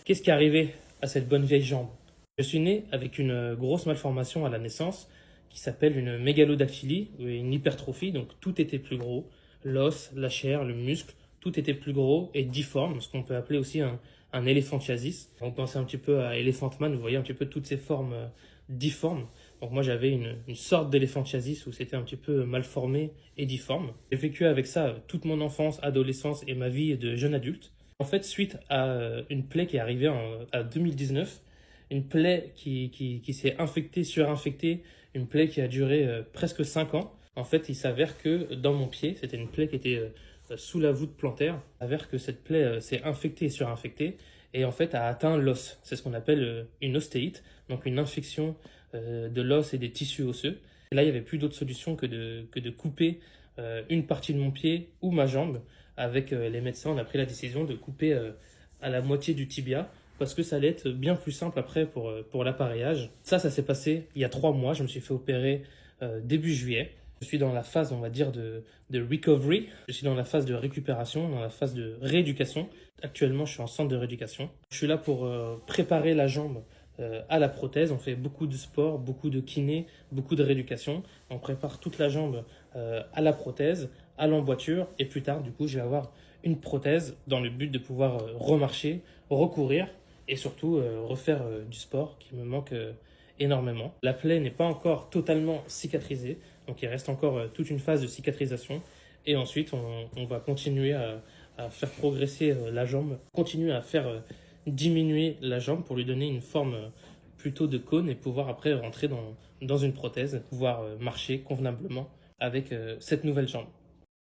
Qu'est-ce qui est arrivé à cette bonne vieille jambe? Je suis né avec une grosse malformation à la naissance qui s'appelle une mégalodactylie, ou une hypertrophie, donc tout était plus gros, l'os, la chair, le muscle, tout était plus gros et difforme, ce qu'on peut appeler aussi un éléphantiasis. On pensait un petit peu à Elephant Man, vous voyez un petit peu toutes ces formes difformes. Donc moi j'avais une sorte d'éléphantiasis où c'était un petit peu mal formé et difforme. J'ai vécu avec ça toute mon enfance, adolescence et ma vie de jeune adulte. En fait, suite à une plaie qui est arrivée à 2019, une plaie qui s'est infectée, surinfectée, une plaie qui a duré presque 5 ans. En fait, il s'avère que dans mon pied, c'était une plaie qui était sous la voûte plantaire, il s'avère que cette plaie s'est infectée et surinfectée et en fait a atteint l'os. C'est ce qu'on appelle une ostéite, donc une infection de l'os et des tissus osseux. Et là, il n'y avait plus d'autre solution que de couper une partie de mon pied ou ma jambe. Avec les médecins, on a pris la décision de couper à la moitié du tibia parce que ça allait être bien plus simple après pour l'appareillage. Ça s'est passé il y a 3 mois. Je me suis fait opérer début juillet. Je suis dans la phase, on va dire, de recovery. Je suis dans la phase de récupération, dans la phase de rééducation. Actuellement, je suis en centre de rééducation. Je suis là pour préparer la jambe à la prothèse. On fait beaucoup de sport, beaucoup de kiné, beaucoup de rééducation. On prépare toute la jambe à la prothèse, à l'emboîture. Et plus tard, du coup, je vais avoir une prothèse dans le but de pouvoir remarcher, recourir et surtout refaire du sport qui me manque énormément. La plaie n'est pas encore totalement cicatrisée, donc il reste encore toute une phase de cicatrisation. Et ensuite, on va continuer à faire progresser la jambe, continuer à faire diminuer la jambe pour lui donner une forme plutôt de cône et pouvoir après rentrer dans une prothèse, pouvoir marcher convenablement avec cette nouvelle jambe.